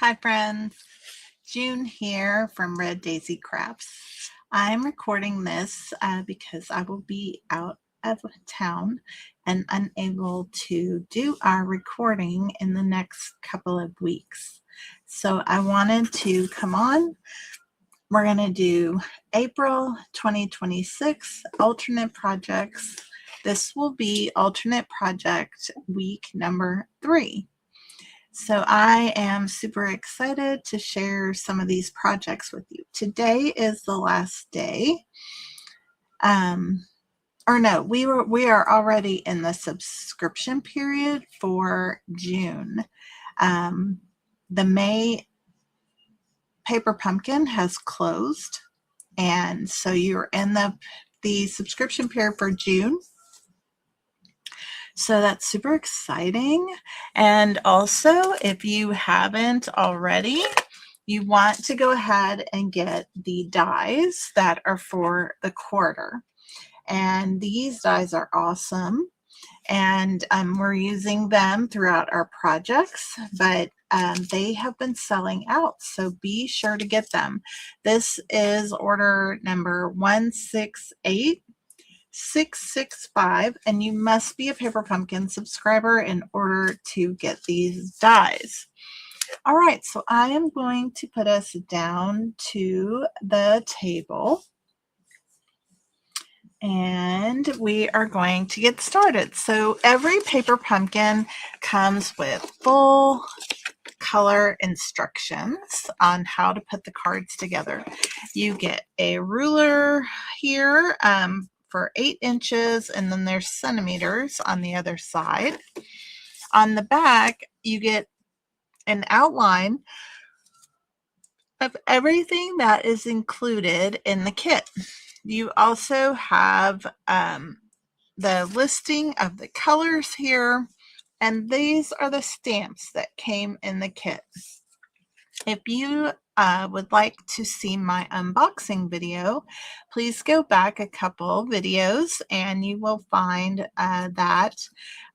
Hi friends, June here from Red Daisy Crafts. I'm recording this because I will be out of town and unable to do our recording in the next couple of weeks. So I wanted to come on. We're going to do April 2026 alternate projects. This will be alternate project week number 3. So I am super excited to share some of these projects with you. Today is the last day. We are already in the subscription period for June. The May Paper Pumpkin has closed, and so you're in the subscription period for June. So that's super exciting. And also, if you haven't already, you want to go ahead and get the dies that are for the quarter. And these dies are awesome. And we're using them throughout our projects, but they have been selling out. So be sure to get them. This is order number 168665, and you must be a Paper Pumpkin subscriber in order to get these dies. All right, so I am going to put us down to the table and we are going to get started. So every Paper Pumpkin comes with full color instructions on how to put the cards together. You get a ruler here for 8 inches, and then there's centimeters on the other side. On the back, you get an outline of everything that is included in the kit. You also have the listing of the colors here, and these are the stamps that came in the kit. If you would like to see my unboxing video, please go back a couple videos and you will find that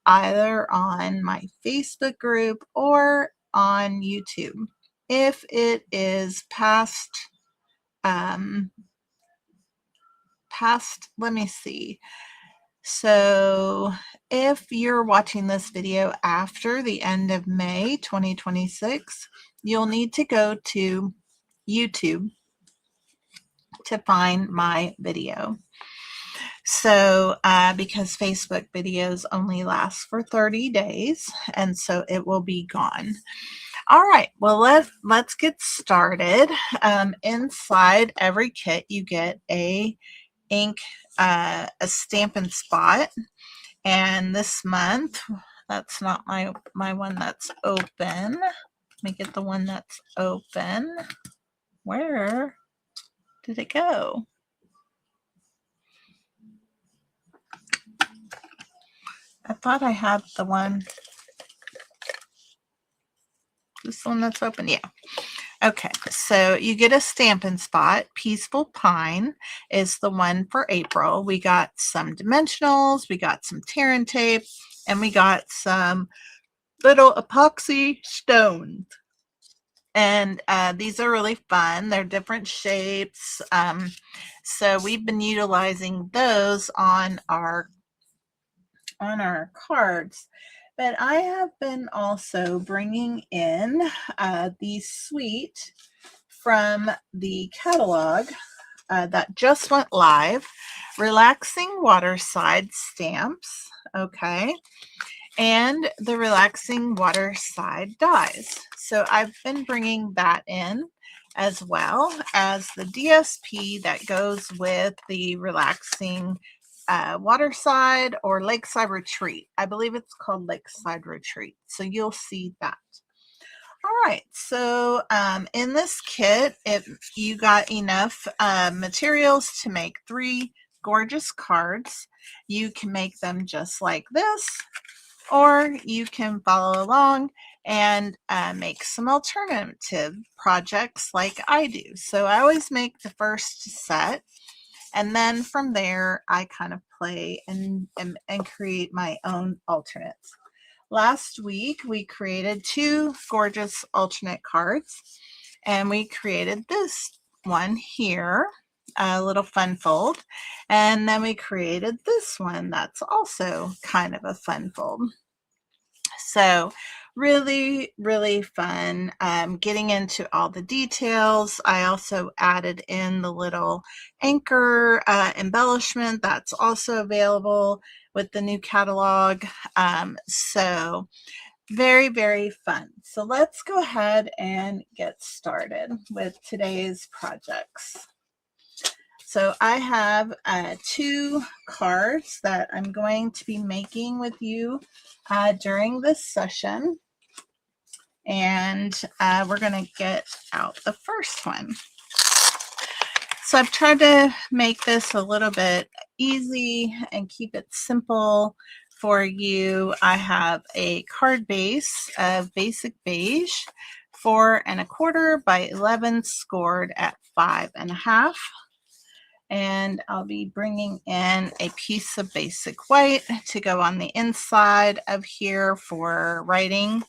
either on my Facebook group or on YouTube. If it is past, let me see. So if you're watching this video after the end of May 2026, you'll need to go to YouTube to find my video. So because Facebook videos only last for 30 days, and so it will be gone. All right, well, let's get started. Inside every kit, you get a Stampin' Spot, and this month, that's not my one that's open. Let me get the one that's open. Where did it go? I thought I had the one. This one that's open? Yeah. Okay, so you get a Stampin' Spot. Peaceful Pine is the one for April. We got some dimensionals, we got some tear and tape, and we got some little epoxy stones. And these are really fun. They're different shapes. So we've been utilizing those on our cards. But I have been also bringing in the suite from the catalog that just went live, Relaxing Waterside Stamps, okay, and the Relaxing Waterside Dies. So I've been bringing that in, as well as the DSP that goes with the Relaxing Waterside or Lakeside Retreat. I believe it's called Lakeside Retreat. So you'll see that. All right, so in this kit, if you got enough materials to make 3 gorgeous cards, you can make them just like this, or you can follow along and make some alternative projects like I do. So I always make the first set, and then from there I kind of play and create my own alternates. last week we created 2 gorgeous alternate cards, and we created this one here, a little fun fold, and then we created this one that's also kind of a fun fold. So really, really fun getting into all the details. I also added in the little anchor embellishment that's also available with the new catalog. So very, very fun. So let's go ahead and get started with today's projects. So I have 2 cards that I'm going to be making with you during this session. And we're going to get out the first one. So I've tried to make this a little bit easy and keep it simple for you. I have a card base of basic beige, 4 1/4 by 11, scored at 5 1/2. And I'll be bringing in a piece of basic white to go on the inside of here for writing.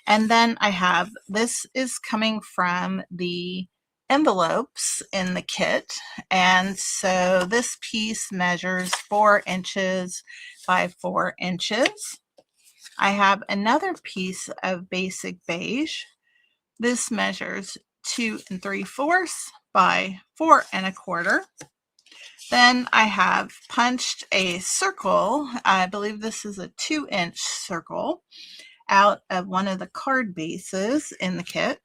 And then I have, this is coming from the envelopes in the kit. And so this piece measures 4 inches by 4 inches. I have another piece of basic beige. This measures 2 3/4 by 4 1/4. Then I have punched a circle. I believe this is a 2-inch circle out of one of the card bases in the kit.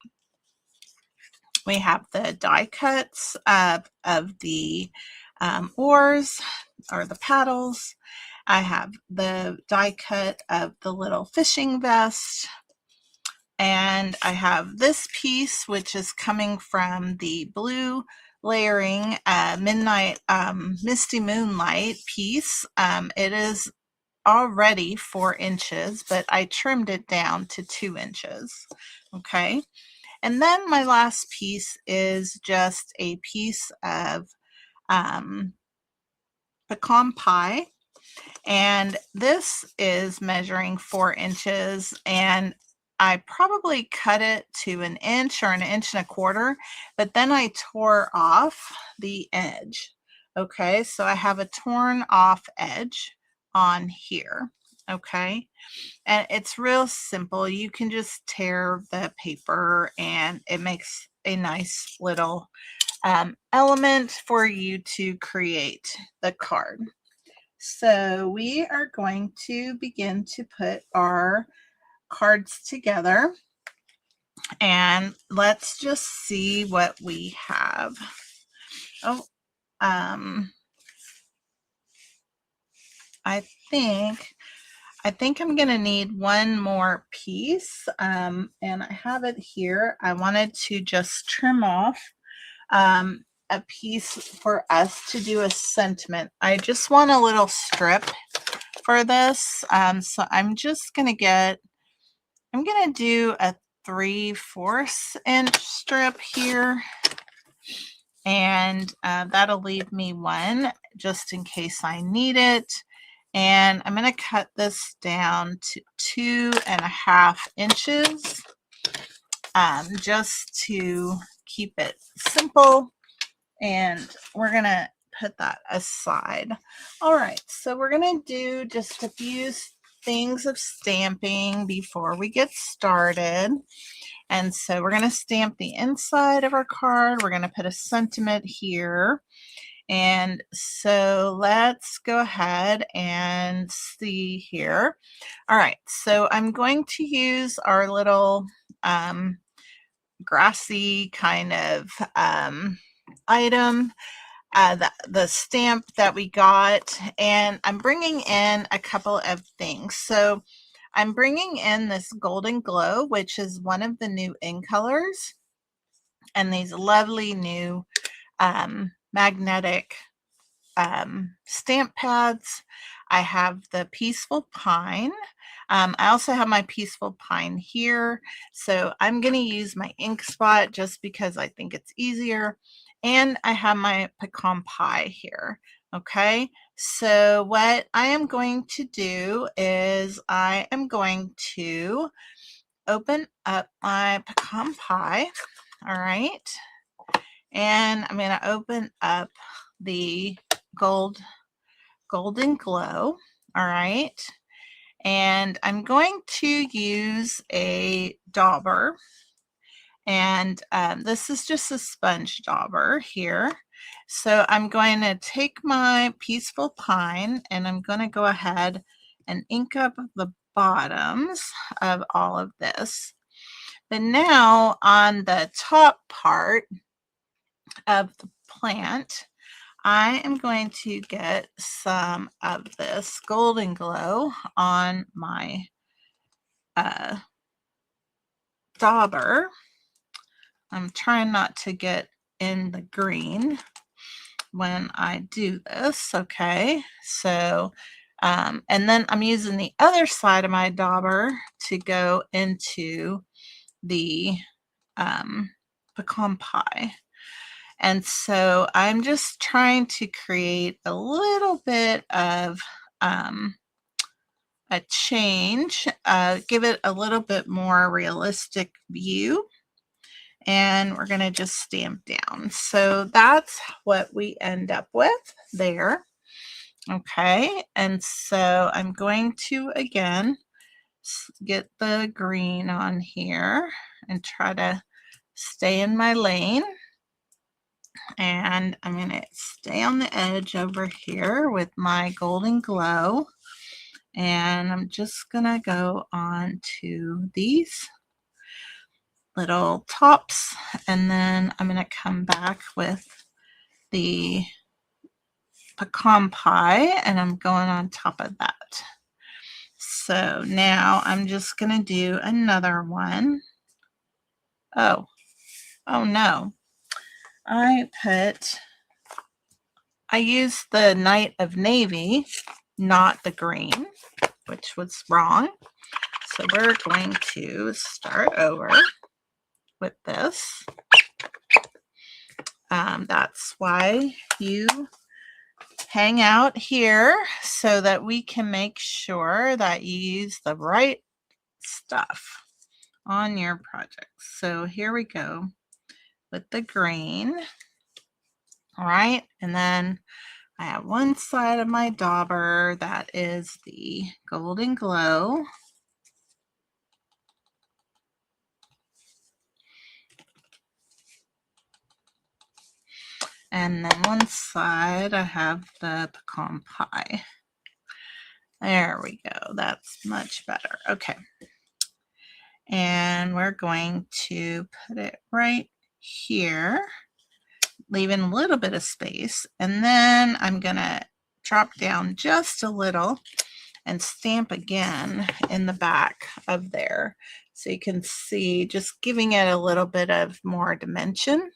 We have the die cuts of the oars or the paddles. I have the die cut of the little fishing vest. And I have this piece, which is coming from the blue layering midnight misty moonlight piece. It is already 4 inches, but I trimmed it down to 2 inches. Okay. And then my last piece is just a piece of pecan pie. And this is measuring 4 inches, and I probably cut it to 1 inch or 1 1/4 inches, but then I tore off the edge. Okay, so I have a torn off edge on here. Okay, and it's real simple. You can just tear the paper and it makes a nice little element for you to create the card. So we are going to begin to put our cards together, and let's just see what we have. Oh, I think I'm going to need one more piece, and I have it here. I wanted to just trim off a piece for us to do a sentiment. I just want a little strip for this, so I'm just going to do a 3/4 inch strip here, and that'll leave me one just in case I need it. And I'm going to cut this down to 2 1/2 inches, just to keep it simple. And we're going to put that aside. All right, so we're going to do just a few things of stamping before we get started. And so we're going to stamp the inside of our card. We're going to put a sentiment here. And so let's go ahead and see here. All right, so I'm going to use our little grassy kind of item, the stamp that we got, and I'm bringing in a couple of things. So I'm bringing in this Golden Glow, which is one of the new in colors, and these lovely new magnetic stamp pads. I have the Peaceful Pine. I also have my Peaceful Pine here, so I'm going to use my ink spot just because I think it's easier. And I have my pecan pie here. Okay, So what I am going to do is I am going to open up my pecan pie. All right. And I'm going to open up the golden glow. All right. And I'm going to use a dauber. And this is just a sponge dauber here. So I'm going to take my Peaceful Pine and I'm going to go ahead and ink up the bottoms of all of this. But now on the top part of the plant, I am going to get some of this golden glow on my dauber. I'm trying not to get in the green when I do this, okay? So, and then I'm using the other side of my dauber to go into the pecan pie. And so I'm just trying to create a little bit of a change, give it a little bit more realistic view. And we're going to just stamp down. So that's what we end up with there. Okay, and so I'm going to again get the green on here and try to stay in my lane. And I'm going to stay on the edge over here with my golden glow. And I'm just going to go on to these little tops, and then I'm going to come back with the pecan pie and I'm going on top of that. So now I'm just going to do another one. Oh no. I used the Night of Navy, not the green, which was wrong. So we're going to start over with this. That's why you hang out here, so that we can make sure that you use the right stuff on your project. So here we go with the green. All right, and then I have one side of my dauber that is the golden glow. And then one side I have the pecan pie. There we go. That's much better. Okay. And we're going to put it right here, leaving a little bit of space. And then I'm going to drop down just a little and stamp again in the back of there. So you can see, just giving it a little bit of more dimension.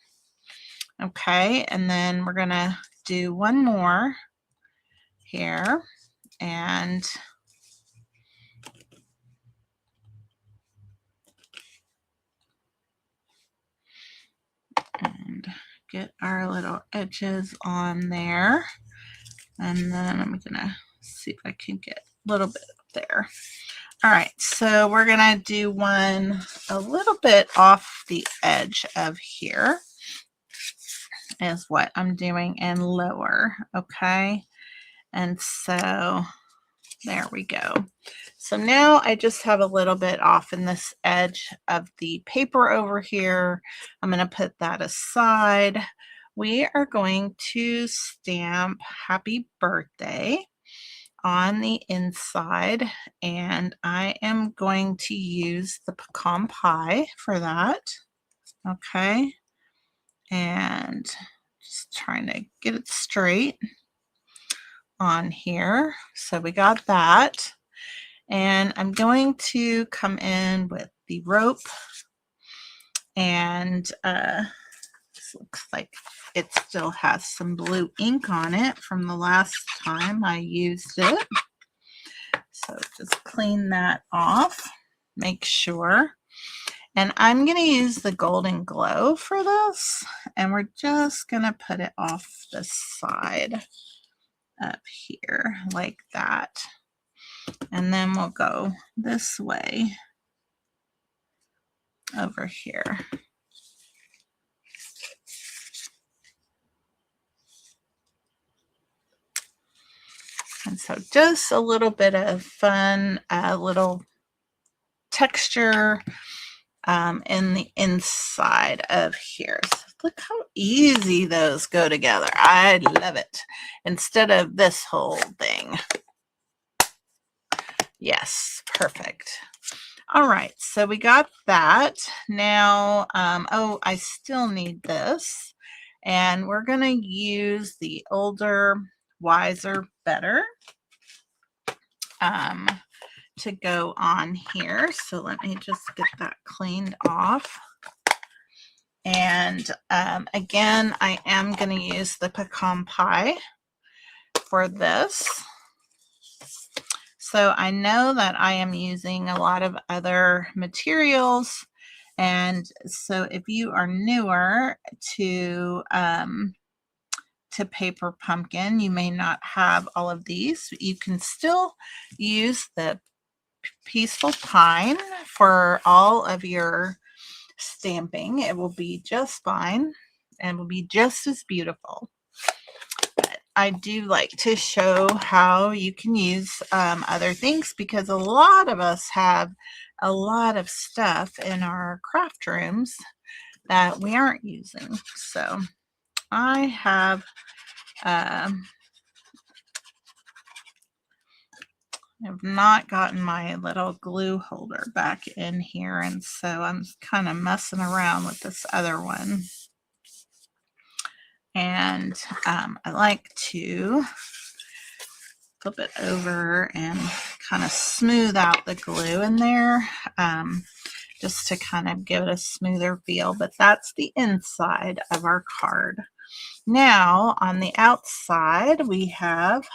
Okay, and then we're going to do one more here and get our little edges on there. And then I'm going to see if I can get a little bit up there. All right, so we're going to do one a little bit off the edge of here is what I'm doing, and lower. Okay, and so there we go. So now I just have a little bit off in this edge of the paper over here. I'm going to put that aside. We are going to stamp Happy Birthday on the inside, and I am going to use the pecan pie for that. Okay, and just trying to get it straight on here. So we got that, and I'm going to come in with the rope, and this looks like it still has some blue ink on it from the last time I used it. So just clean that off, make sure. And I'm going to use the golden glow for this, and we're just going to put it off the side up here like that. And then we'll go this way over here. And so just a little bit of fun, little texture in the inside of here. So look how easy those go together. I love it. Instead of this whole thing. Yes, perfect. All right, so we got that. Now, oh, I still need this. And we're going to use the Older, Wiser, Better to go on here. So let me just get that cleaned off. And again, I am going to use the pecan pie for this. So I know that I am using a lot of other materials. And so if you are newer to paper pumpkin, you may not have all of these. You can still use the Peaceful Pine for all of your stamping. It will be just fine and will be just as beautiful. I do like to show how you can use other things, because a lot of us have a lot of stuff in our craft rooms that we aren't using. So I have I've not gotten my little glue holder back in here, and so I'm kind of messing around with this other one. And I like to flip it over and kind of smooth out the glue in there, just to kind of give it a smoother feel. But that's the inside of our card. Now on the outside we have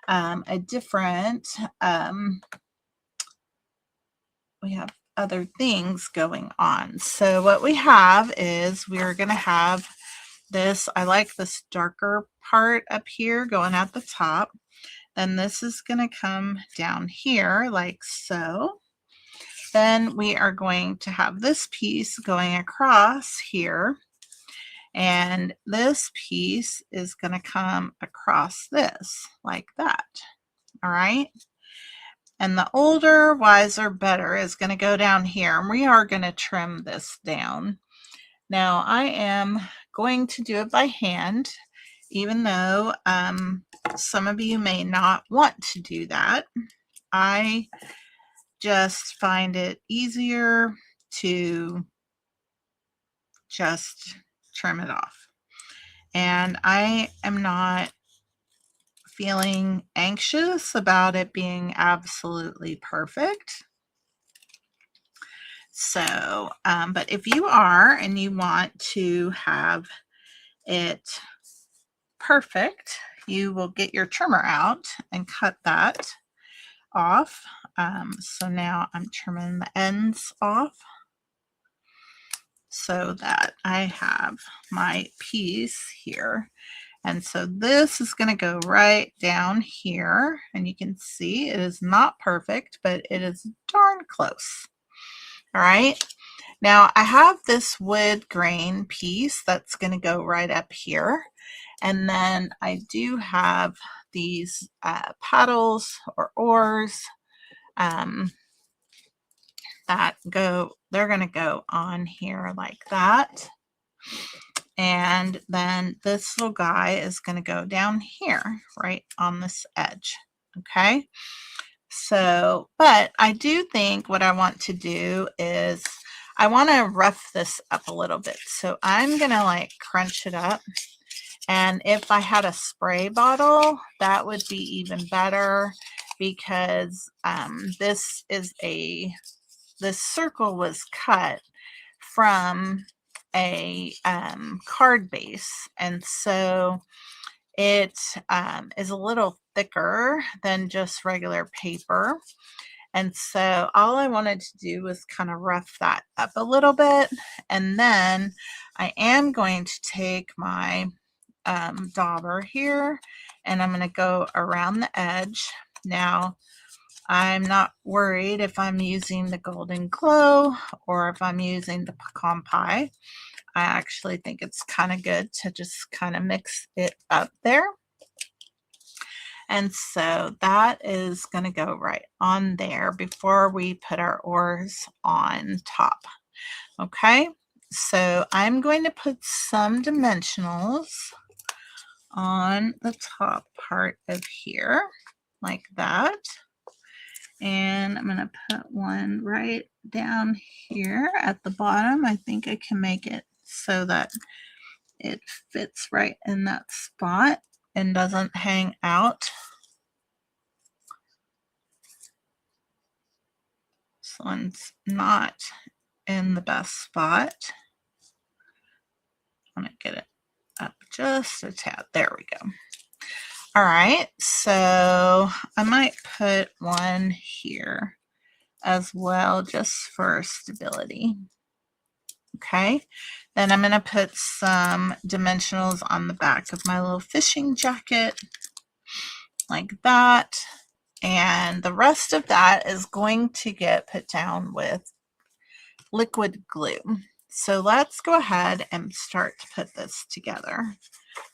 a different, we have other things going on. So what we have is we're going to have this, I like this darker part up here going at the top. Then this is going to come down here like so. Then we are going to have this piece going across here. And this piece is going to come across this like that. All right. And the Older, Wiser, Better is going to go down here. And we are going to trim this down. Now I am going to do it by hand, even though some of you may not want to do that. I just find it easier to just trim it off. And I am not feeling anxious about it being absolutely perfect. So, but if you are and you want to have it perfect, you will get your trimmer out and cut that off. So now I'm trimming the ends off so that I have my piece here. And so this is going to go right down here, and you can see it is not perfect, but it is darn close. All right. Now I have this wood grain piece that's going to go right up here. And then I do have these paddles or oars that go, they're going to go on here like that. And then this little guy is going to go down here, right on this edge. Okay. So, but I do think what I want to do is I want to rough this up a little bit. So I'm going to like crunch it up. And if I had a spray bottle, that would be even better, because this circle was cut from a card base. And so it is a little thicker than just regular paper. And so all I wanted to do was kind of rough that up a little bit. And then I am going to take my dauber here, and I'm going to go around the edge. Now, I'm not worried if I'm using the Golden Glow or if I'm using the pecan pie. I actually think it's kind of good to just kind of mix it up there. And so that is going to go right on there before we put our oars on top. Okay, so I'm going to put some dimensionals on the top part of here, like that. And I'm going to put one right down here at the bottom. I think I can make it so that it fits right in that spot and doesn't hang out. This one's not in the best spot. I'm going to get it up just a tad. There we go. All right, so I might put one here as well just for stability. Okay, then I'm going to put some dimensionals on the back of my little fishing jacket like that. And the rest of that is going to get put down with liquid glue. So let's go ahead and start to put this together.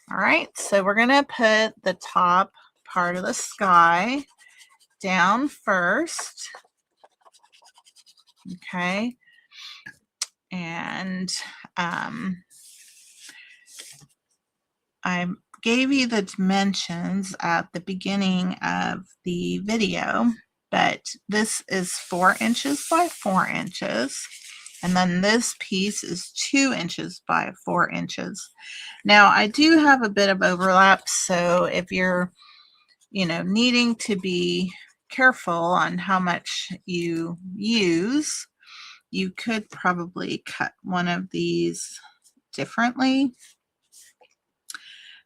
All right, so we're going to put the top part of the sky down first. Okay, and I gave you the dimensions at the beginning of the video, but this is 4 inches by 4 inches. And then this piece is 2 inches by 4 inches. Now I do have a bit of overlap, so if you're, needing to be careful on how much you use, you could probably cut one of these differently.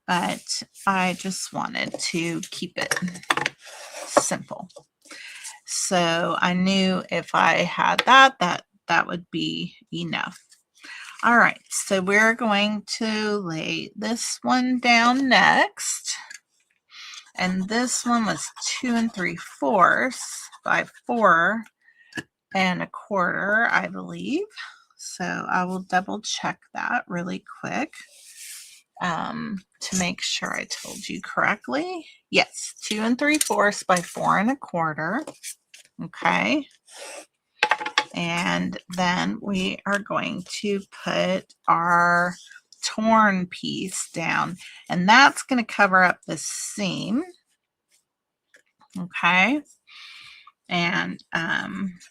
But I just wanted to keep it simple. So I knew if I had that would be enough. All right, so we're going to lay this one down next. And this one was 2 3/4 by 4 1/4, I believe. So I will double check that really quick to make sure I told you correctly. Yes, 2 3/4 by 4 1/4. Okay. And then we are going to put our torn piece down, and that's going to cover up the seam. Okay. And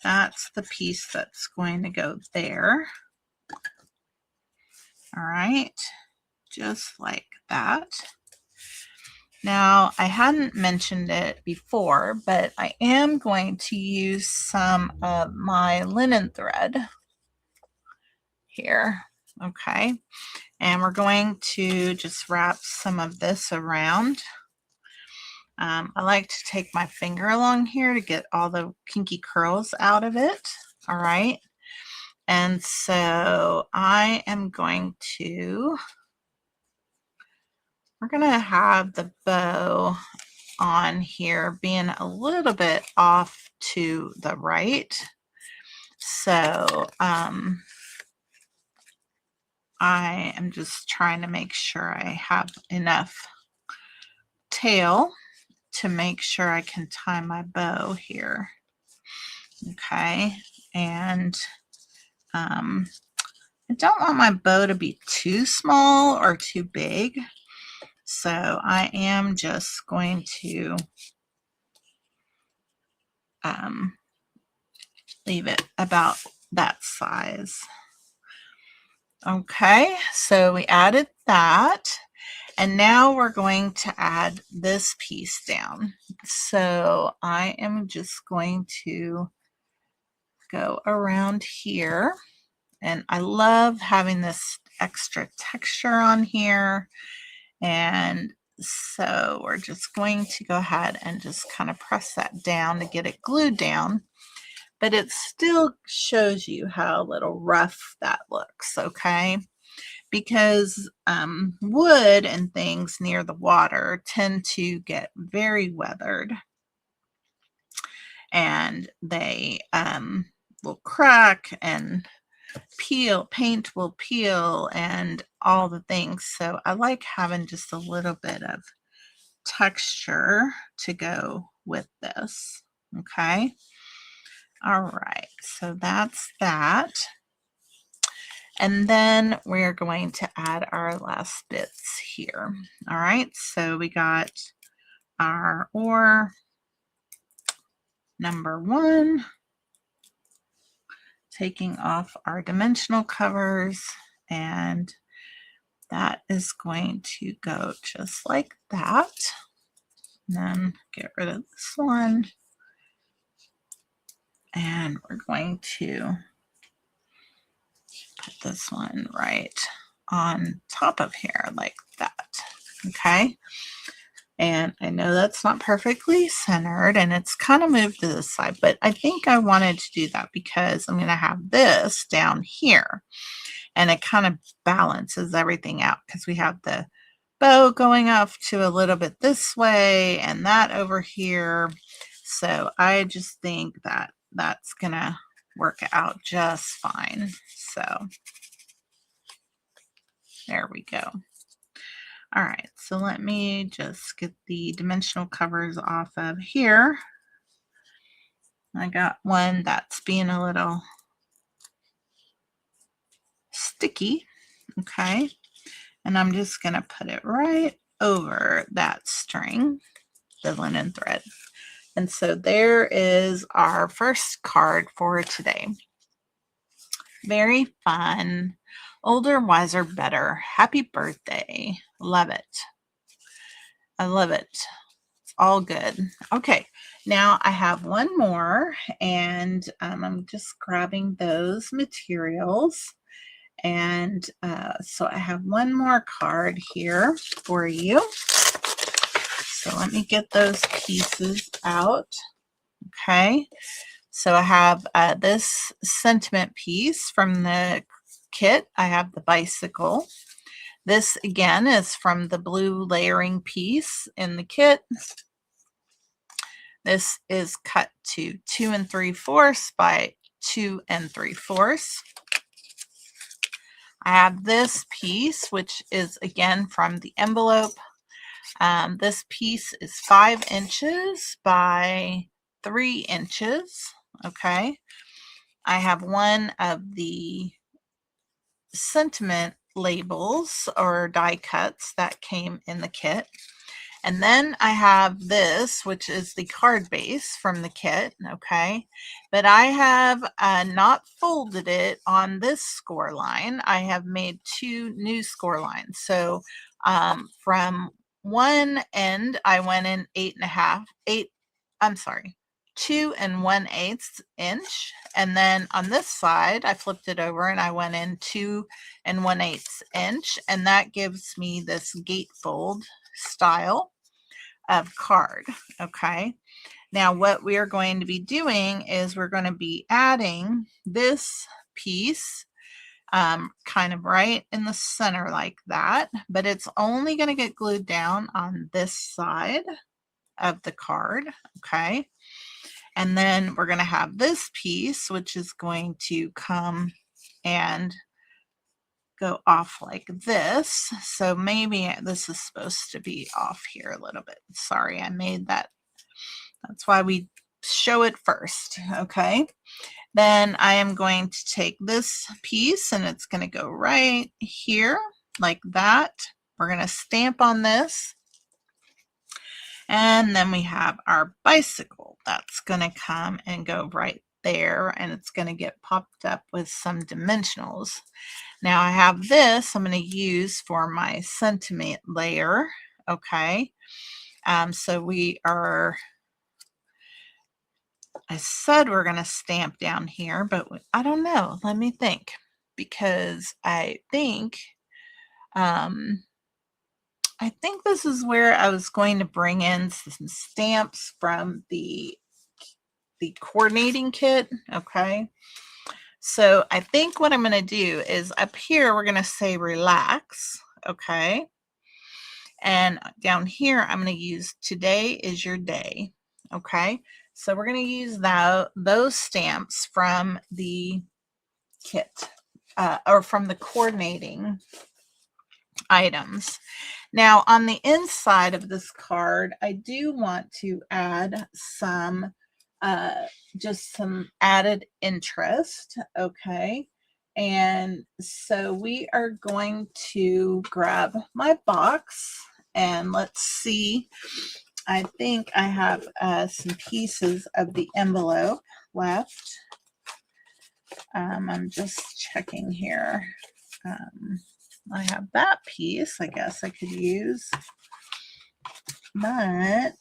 that's the piece that's going to go there. All right. Just like that. Now, I hadn't mentioned it before, but I am going to use some of my linen thread here. Okay. And we're going to just wrap some of this around. I like to take my finger along here to get all the kinky curls out of it. All right. And so I am going to, we're going to have the bow on here being a little bit off to the right. So I am just trying to make sure I have enough tail to make sure I can tie my bow here. Okay, and I don't want my bow to be too small or too big, so I am just going to leave it about that size. Okay, so we added that. And now we're going to add this piece down. So I am just going to go around here. And I love having this extra texture on here. And so we're just going to go ahead and just kind of press that down to get it glued down. But it still shows you how a little rough that looks, okay? because wood and things near the water tend to get very weathered, and they will crack and peel, paint will peel, and all the things. So I like having just a little bit of texture to go with this. Okay. All right. So that's that. And then we're going to add our last bits here. All right. So we got our oar number 1, taking off our dimensional covers, and that is going to go just like that. And then get rid of this one, and we're going to put this one right on top of here like that. Okay. And I know that's not perfectly centered, and it's kind of moved to the side, but I think I wanted to do that because I'm going to have this down here, and it kind of balances everything out because we have the bow going off to a little bit this way and that over here. So I just think that that's going to work out just fine. So there we go. All right, so let me just get the dimensional covers off of here. I got one that's being a little sticky, okay? And I'm just gonna put it right over that string, the linen thread. And so there is our first card for today. Very fun. Older, wiser, better. Happy birthday. Love it. I love it. It's all good. Okay, now I have one more, and I'm just grabbing those materials. And so I have one more card here for you. So let me get those pieces out. Okay, so I have this sentiment piece from the kit. I have the bicycle. This again is from the blue layering piece in the kit. This is cut to 2 3/4 by 2 3/4. I have this piece, which is again from the envelope. This piece is 5 inches by 3 inches. Okay. I have one of the sentiment labels or die cuts that came in the kit. And then I have this, which is the card base from the kit, okay? But I have not folded it on this score line. I have made 2 new score lines. So from one end, I went in 2 1/8 inch. And then on this side, I flipped it over and I went in 2 1/8 inch. And that gives me this gatefold style of card. Okay. Now what we are going to be doing is we're going to be adding this piece kind of right in the center like that, but it's only going to get glued down on this side of the card. Okay. And then we're going to have this piece, which is going to come and go off like this. So maybe this is supposed to be off here a little bit. Sorry, I made that. That's why we show it first. Okay. Then I am going to take this piece and it's going to go right here like that. We're going to stamp on this. And then we have our bicycle that's going to come and go right there, and it's going to get popped up with some dimensionals. Now I have this I'm going to use for my sentiment layer. Okay. So we are, I said we're going to stamp down here, but I don't know. Let me think, because I think this is where I was going to bring in some stamps from the coordinating kit. Okay. So I think what I'm going to do is up here, we're going to say relax. Okay. And down here, I'm going to use today is your day. Okay. So we're going to use those stamps from the kit or from the coordinating items. Now on the inside of this card, I do want to add some just some added interest. Okay. And so we are going to grab my box and let's see. I think I have some pieces of the envelope left. I'm just checking here. I have that piece I guess I could use, but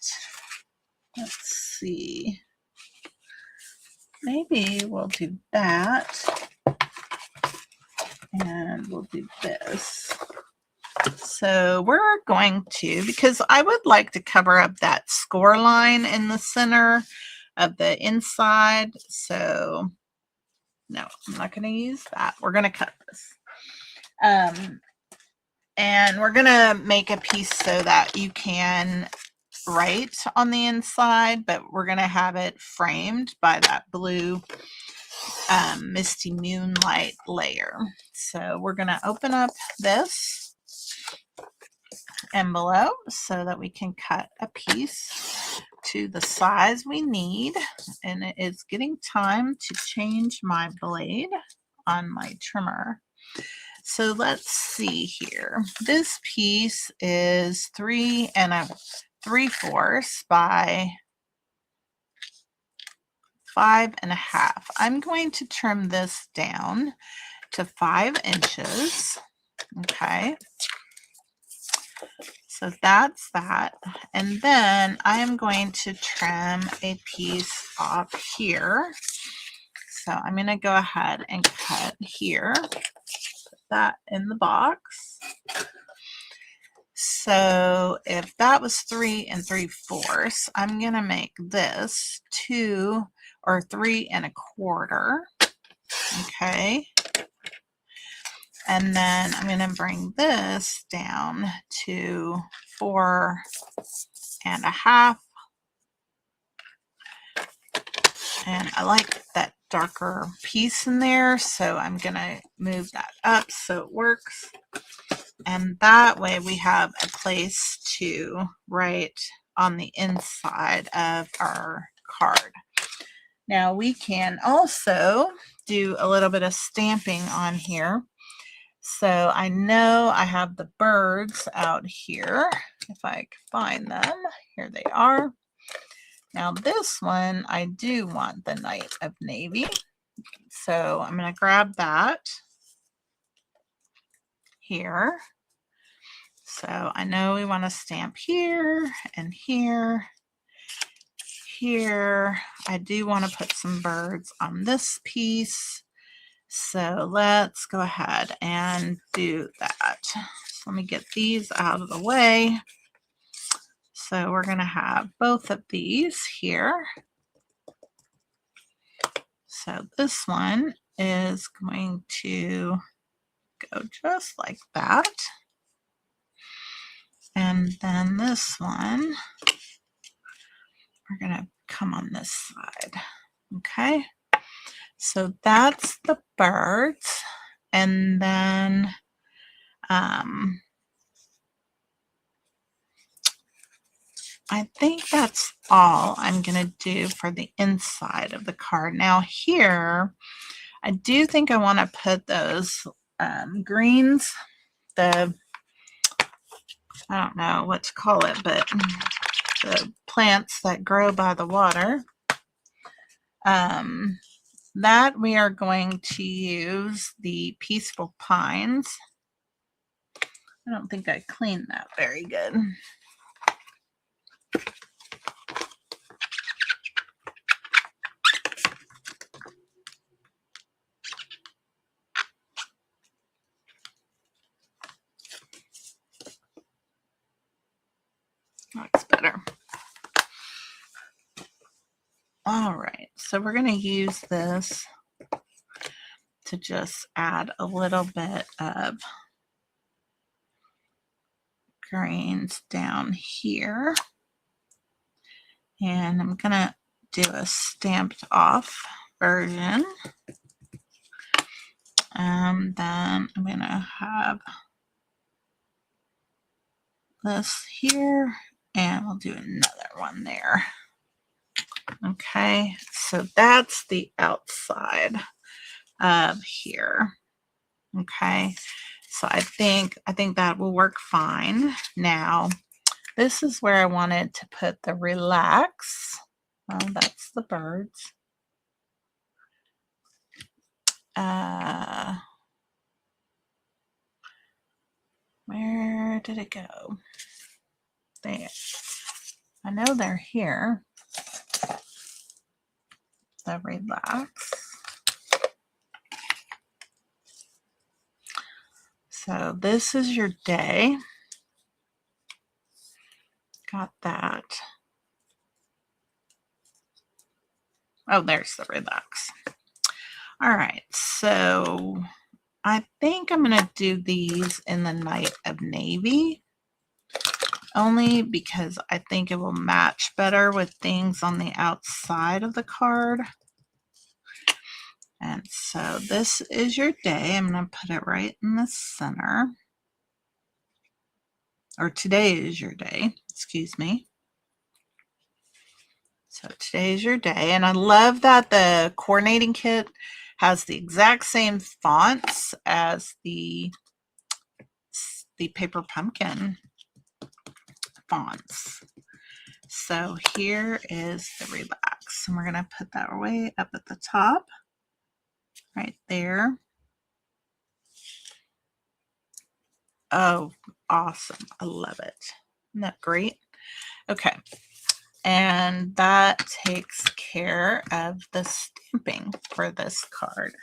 let's see. Maybe we'll do that and we'll do this. So we're going to, because I would like to cover up that score line in the center of the inside. So no, I'm not going to use that. We're going to cut this. And we're going to make a piece so that you can write on the inside, but we're going to have it framed by that blue misty moonlight layer. So we're going to open up this envelope so that we can cut a piece to the size we need. And it is getting time to change my blade on my trimmer. So let's see here. This piece is 3 3/4 by 5 1/2. I'm going to trim this down to 5 inches. Okay. So that's that. And then I am going to trim a piece off here. So I'm going to go ahead and cut here. Put that in the box. So if that was 3 3/4, I'm going to make this 2 or 3 1/4. Okay. And then I'm going to bring this down to 4 1/2. And I like that darker piece in there, so I'm going to move that up so it works. And that way we have a place to write on the inside of our card. Now we can also do a little bit of stamping on here. So I know I have the birds out here. If I can find them, here they are. Now this one, I do want the Knight of Navy. So I'm going to grab that here. So I know we want to stamp here and here, here. I do want to put some birds on this piece. So let's go ahead and do that. So let me get these out of the way. So we're going to have both of these here. So this one is going to go just like that. And then this one, we're going to come on this side. Okay. So that's the birds. And then I think that's all I'm going to do for the inside of the card. Now here, I do think I want to put those greens, I don't know what to call it, but the plants that grow by the water, that we are going to use the Peaceful Pines. I don't think I cleaned that very good. Looks better. All right, so we're going to use this to just add a little bit of greens down here. And I'm gonna do a stamped off version. And then I'm gonna have this here, and we'll do another one there. Okay, so that's the outside of here. Okay, so I think that will work fine. Now, this is where I wanted to put the relax. Oh, that's the birds. Where did it go? There. I know they're here. The relax. So this is your day. Got that. Oh, there's the relax. All right, so I think I'm going to do these in the night of navy, only because I think it will match better with things on the outside of the card. And so this is your day. I'm going to put it right in the center. Or today is your day, excuse me. So today is your day. And I love that the coordinating kit has the exact same fonts as the paper pumpkin fonts. So here is the relax. And we're going to put that way up at the top. Right there. Oh, awesome. I love it. Isn't that great? Okay. And that takes care of the stamping for this card.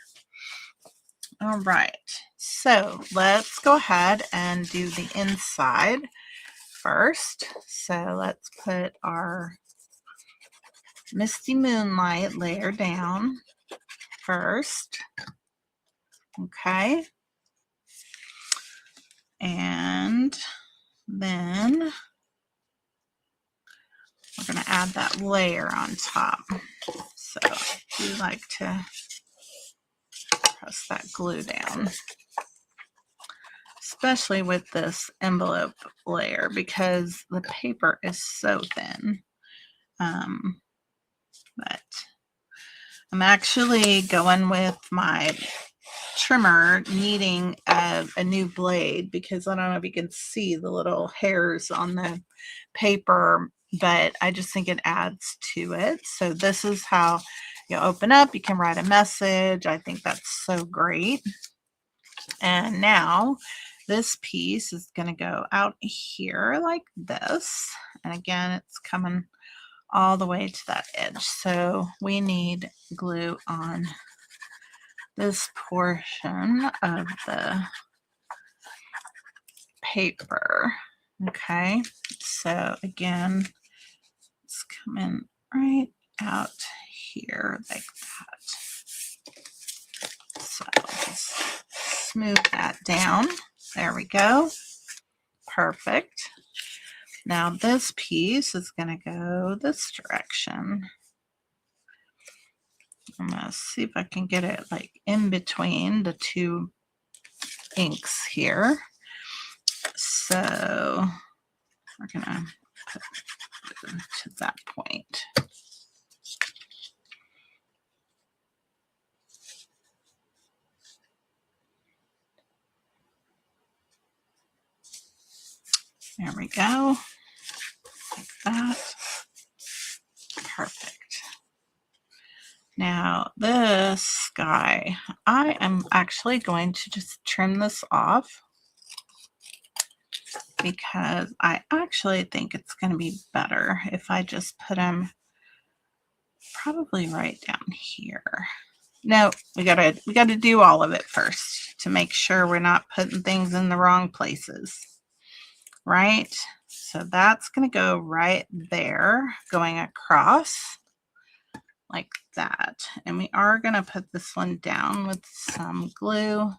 All right. So let's go ahead and do the inside first. So let's put our Misty Moonlight layer down first. Okay. And then we're going to add that layer on top. So we like to press that glue down, especially with this envelope layer because the paper is so thin. But I'm actually going with my trimmer needing a new blade because I don't know if you can see the little hairs on the paper, but I just think it adds to it. So this is how you open up. You can write a message. I think that's so great. And now this piece is going to go out here like this. And again, it's coming all the way to that edge. So we need glue on this portion of the paper. Okay, so again, it's coming right out here like that. So just smooth that down. There we go. Perfect. Now this piece is going to go this direction. I'm going to see if I can get it like in between the two inks here. So we're going to put it to that point. There we go. Like that. Perfect. Now this guy, I am actually going to just trim this off because I actually think it's going to be better if I just put him probably right down here. No, we gotta do all of it first to make sure we're not putting things in the wrong places, right? So that's going to go right there, going across like that. And we are going to put this one down with some glue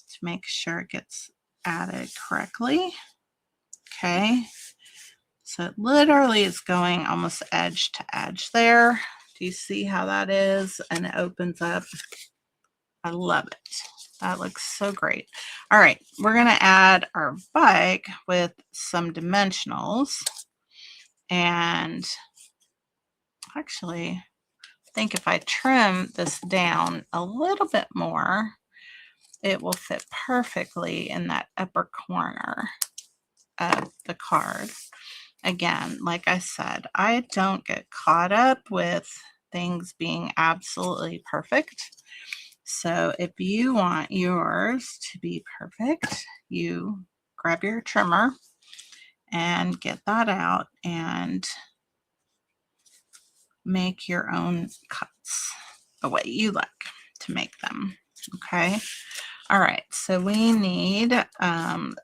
to make sure it gets added correctly. Okay, so it literally is going almost edge to edge there. Do you see how that is? And it opens up. I love it. That looks so great. All right, we're going to add our bike with some dimensionals. And actually, I think if I trim this down a little bit more, it will fit perfectly in that upper corner of the card. Again, like I said, I don't get caught up with things being absolutely perfect. So if you want yours to be perfect, you grab your trimmer and get that out and make your own cuts the way you like to make them. Okay. All right. So we need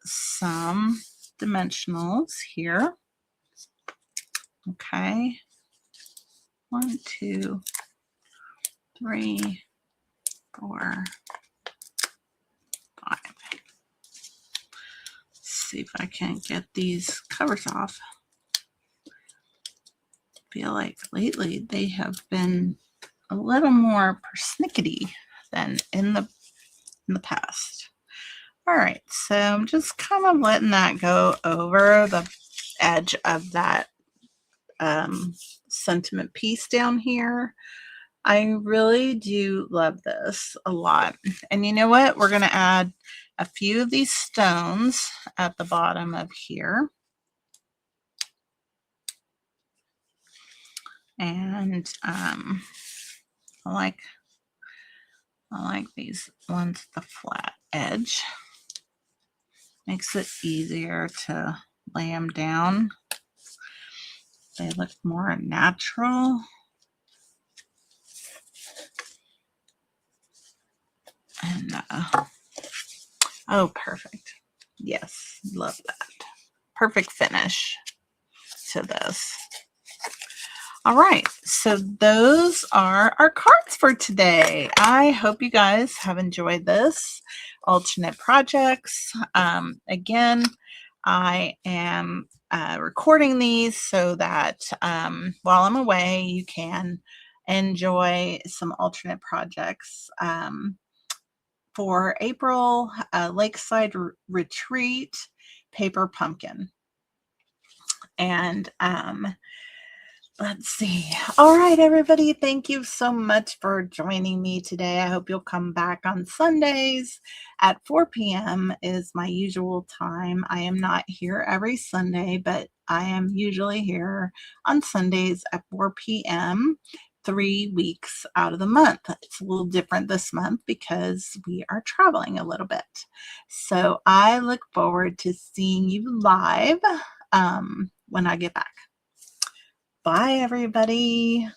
some dimensionals here. Okay. 1, 2, 3, 4, 5. Let's see if I can get these covers off. I feel like lately they have been a little more persnickety than in the past. All right, so I'm just kind of letting that go over the edge of that sentiment piece down here. I really do love this a lot. And you know what? We're going to add a few of these stones at the bottom of here. And I like these ones at the flat edge. Makes it easier to lay them down. They look more natural. And oh, perfect. Yes, love that. Perfect finish to this. All right, so those are our cards for today. I hope you guys have enjoyed this alternate projects. Again, I am recording these so that while I'm away, you can enjoy some alternate projects. For April, Lakeside Retreat, Paper Pumpkin. And let's see. All right, everybody. Thank you so much for joining me today. I hope you'll come back on Sundays at 4 p.m. is my usual time. I am not here every Sunday, but I am usually here on Sundays at 4 p.m. 3 weeks out of the month. It's a little different this month because we are traveling a little bit. So I look forward to seeing you live when I get back. Bye, everybody.